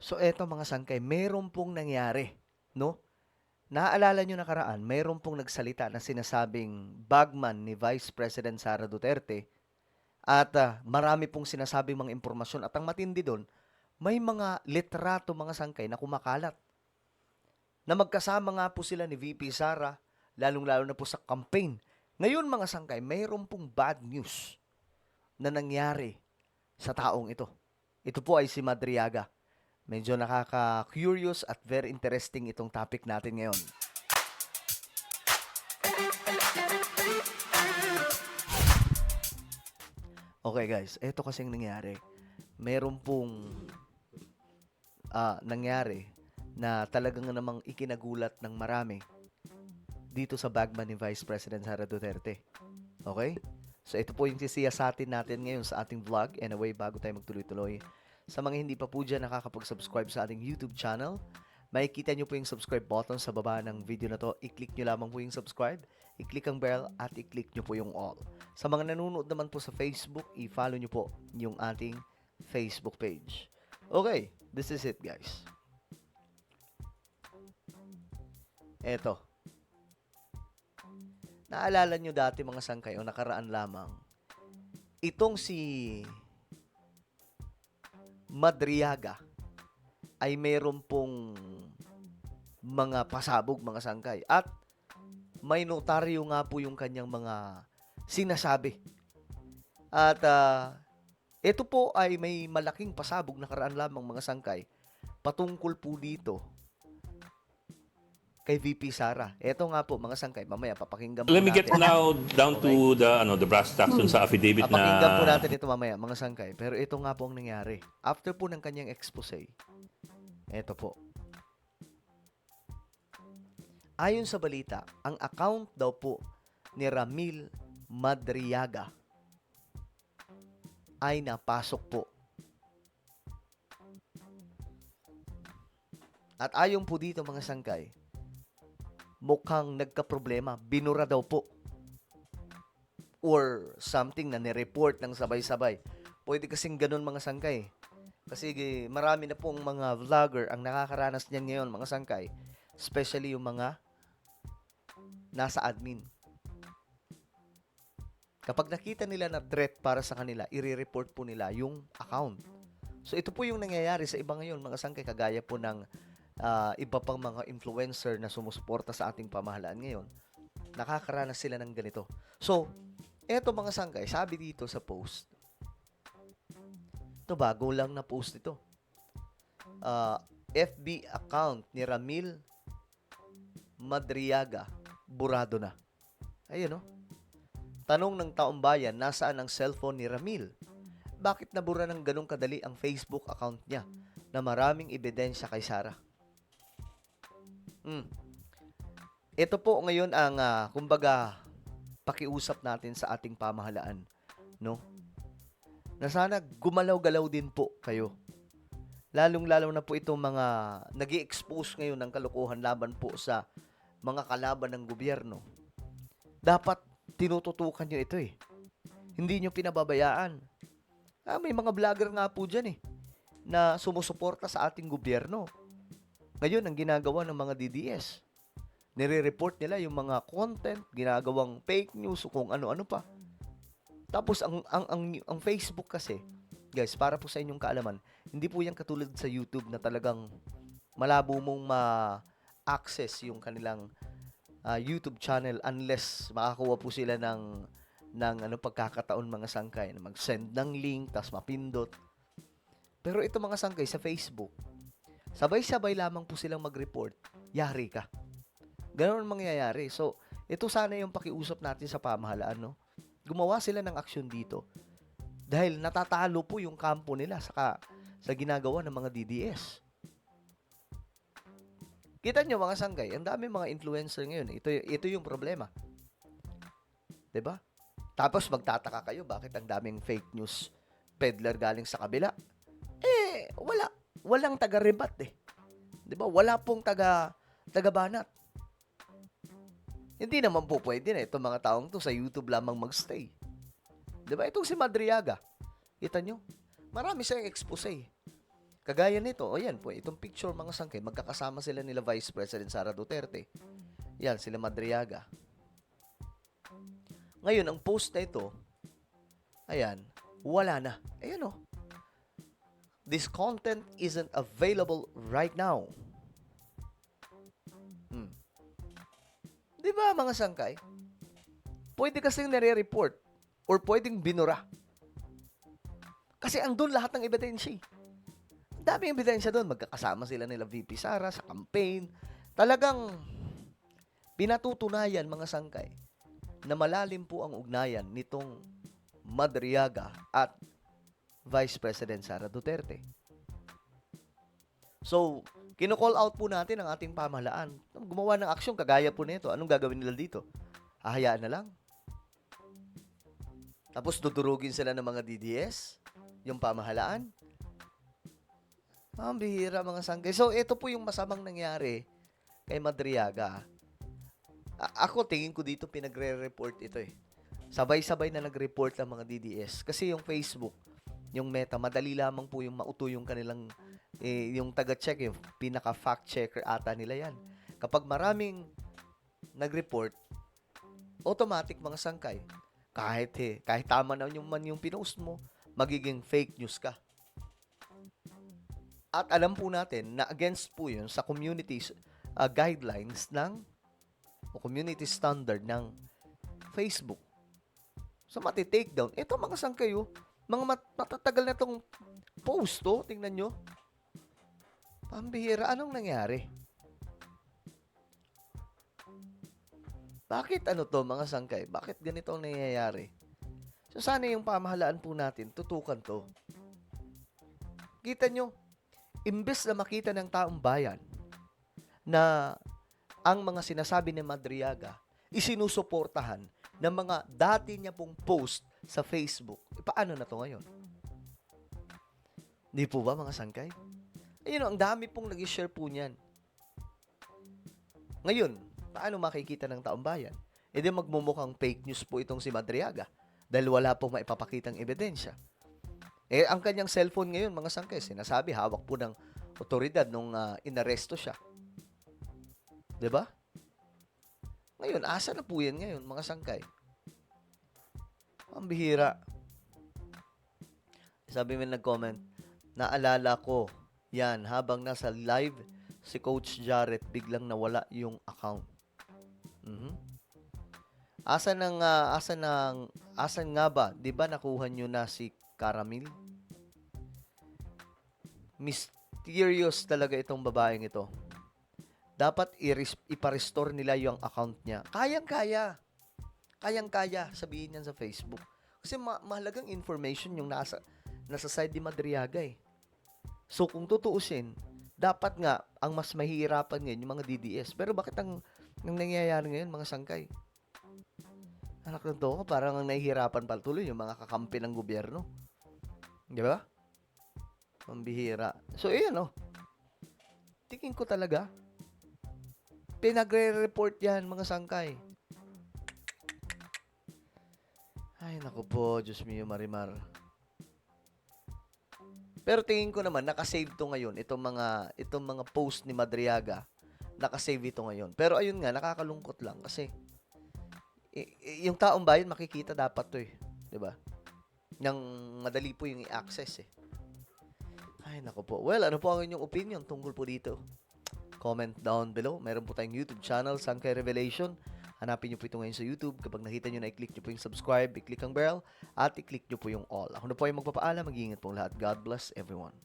So eto mga sangkay, meron pong nangyari, no? Naaalala nyo nakaraan, meron pong nagsalita na sinasabing bagman ni Vice President Sara Duterte at marami pong sinasabing mga impormasyon at ang matindi doon, may mga litrato mga sangkay na kumakalat na magkasama nga po sila ni VP Sara, lalong-lalo na po sa campaign. Ngayon mga sangkay, mayroon pong bad news na nangyari sa taong ito. Ito po ay si Madriaga. Medyo nakaka-curious at very interesting itong topic natin ngayon. Okay guys, ito kasing nangyari. Meron pong nangyari na talagang namang ikinagulat ng marami dito sa bagman ni Vice President Sara Duterte. Okay? So ito po yung sisiyasatin natin ngayon sa ating vlog. Anyway, bago tayo magtuloy-tuloy, sa mga hindi pa po dyan nakakapag-subscribe sa ating YouTube channel, makikita nyo po yung subscribe button sa baba ng video na to. I-click nyo lamang po yung subscribe, i-click ang bell, at i-click nyo po yung all. Sa mga nanonood naman po sa Facebook, i-follow nyo po yung ating Facebook page. Okay, this is it guys. Eto. Naalala nyo dati mga sangkay o nakaraan lamang, itong si Madriaga ay mayroon pong mga pasabog mga sangkay at may notaryo nga po yung kanyang mga sinasabi. At ito po ay may malaking pasabog nakaraan lamang mga sangkay patungkol po dito kay VP Sara. Ito nga po mga sangkay, mamaya papakinggan po Let me get natin. now down Okay. to the brass tacks dun sa affidavit Papakinggan po na natin ito mamaya mga sangkay. Pero ito nga po ang nangyari. After po ng kanyang expose, ito po. Ayon sa balita, ang account daw po ni Ramil Madriaga ay napasok po. At ayon po dito mga sangkay, mukhang nagka-problema. Binura daw po. Or something na nireport ng sabay-sabay. Pwede kasing ganun mga sangkay. Kasi marami na pong mga vlogger ang nakakaranas niyan ngayon mga sangkay. Especially yung mga nasa admin. Kapag nakita nila na threat para sa kanila, i-report po nila yung account. So ito po yung nangyayari sa iba ngayon mga sangkay, kagaya po ng iba pang mga influencer na sumusuporta sa ating pamahalaan ngayon. Nakakaranas sila ng ganito. So, eto mga sangkay, sabi dito sa post, ito bago lang na post ito. FB account ni Ramil Madriaga, burado na. Ayun, no? Tanong ng taong bayan, nasaan ang cellphone ni Ramil? Bakit nabura ng ganong kadali ang Facebook account niya na maraming ebidensya kay Sara? Ito po ngayon ang kumbaga pakiusap natin sa ating pamahalaan, no? Na sana gumalaw-galaw din po kayo. Lalong-lalo na po itong mga nag-i-expose ngayon ng kalokohan laban po sa mga kalaban ng gobyerno. Dapat tinututukan nyo ito eh. Hindi nyo pinababayaan. May mga vlogger nga po dyan eh, na sumusuporta sa ating gobyerno. Ngayon, ang ginagawa ng mga DDS, nire-report nila yung mga content, ginagawang fake news o kung ano-ano pa. Tapos, ang Facebook kasi, guys, para po sa inyong kaalaman, hindi po yan katulad sa YouTube na talagang malabo mong ma-access yung kanilang YouTube channel unless makakuha po sila ng pagkakataon mga sangkay na mag-send ng link, tas mapindot. Pero ito mga sangkay sa Facebook, sabay-sabay lamang po silang mag-report, yari ka. Ganoon ang mangyayari. So, ito sana yung pakiusap natin sa pamahalaan, no? Gumawa sila ng aksyon dito. Dahil natatalo po yung kampo nila sa ginagawa ng mga DDS. Kita nyo mga sanggay, ang dami mga influencer ngayon. Ito yung problema. 'Di ba? Tapos magtataka kayo bakit ang daming fake news peddler galing sa kabila. Walang taga-rebat eh. 'Di ba? Wala pong taga-banat. Hindi naman po pwede na itong mga taong to sa YouTube lamang magstay. 'Di ba? Itong si Madriaga. Kita nyo? Marami siyang expose. Kagaya nito, o yan po, itong picture mga sangkay, magkakasama sila nila Vice President Sara Duterte. Yan, sila Madriaga. Ngayon, ang post na ito, ayan, wala na. Ayan o. This content isn't available right now. Di ba mga sangkay? Pwede kasing nare-report or pwedeng binura. Kasi andun lahat ng ebidensya. Ang daming ebidensya doon. Magkakasama sila nila VP Sara sa campaign. Talagang pinatutunayan mga sangkay na malalim po ang ugnayan nitong Madriaga at Vice President Sara Duterte. So, kino-call out po natin ang ating pamahalaan. Gumawa ng aksyon kagaya po nito. Anong gagawin nila dito? Hahayaan na lang. Tapos dudurugin sila ng mga DDS, yung pamahalaan. Ang bihira mga sangkay. So, ito po yung masamang nangyari kay Madriaga. Ako, tingin ko dito pinagre-report ito eh. Sabay-sabay na nag-report ang mga DDS. Kasi yung Facebook, yung Meta, madali lamang po yung mauto yung kanilang, yung taga-check, yung pinaka-fact checker ata nila yan. Kapag maraming nag-report, automatic mga sangkay. Kahit tama na yung pinost mo, magiging fake news ka. At alam po natin na against po yun sa communities guidelines o community standard ng Facebook. So, mati-take down. Ito mga sangkay, mga matatagal na itong post, tingnan nyo. Pambihira, anong nangyari? Bakit mga sangkay? Bakit ganito ang nangyayari? So, sana yung pamahalaan po natin, tutukan to. Kita nyo, imbes na makita ng taong bayan na ang mga sinasabi ni Madriaga isinusuportahan ng mga dati niya pong post sa Facebook. Paano na to ngayon? Di po ba mga sangkay? Ayun, ang dami pong nag-share po niyan. Ngayon, paano makikita ng taong bayan? E di magmumukhang fake news po itong si Madriaga dahil wala pong maipapakitang ebidensya. Ang kanyang cellphone ngayon, mga sangkay, sinasabi, hawak po ng otoridad nung inaresto siya. Diba? Ngayon, asa na po yan ngayon, mga sangkay? Ang bihira. Sabi mo nag-comment, naalala ko, yan, habang nasa live, si Coach Jarrett, biglang nawala yung account. Asan nga ba? Di ba nakuha nyo na si Caramil? Mysterious talaga itong babaeng ito. Dapat ipa-restore nila yung account niya. Kayang-kaya. Kayang-kaya sabihin niyan sa Facebook. Kasi mahalagang information yung nasa side ni Madriaga eh. So, kung tutuusin, dapat nga, ang mas mahihirapan ngayon yung mga DDS. Pero bakit ang nangyayari ngayon, mga sangkay? Anak ng toko, parang ang nahihirapan patuloy yung mga kakampi ng gobyerno. Di ba? Pambihira. So, ayan tingin ko talaga, pinagre-report yan, mga sangkay. Ay, naku po, Diyos mio, Marimar. Pero tingin ko naman, nakasave to ngayon. Itong mga post ni Madriaga, nakasave ito ngayon. Pero ayun nga, nakakalungkot lang kasi yung taong bayan makikita dapat to eh. Diba? Nang madali po yung i-access eh. Ay, naku po. Well, ano po ang inyong opinion tungkol po dito? Comment down below. Meron po tayong YouTube channel, Sangkay Revelation. Hanapin nyo po ito ngayon sa YouTube. Kapag nakita nyo na, i-click nyo po yung subscribe, i-click ang bell, at i-click nyo po yung all. Ako na po ay magpapaalam. Mag-iingat po lahat. God bless everyone.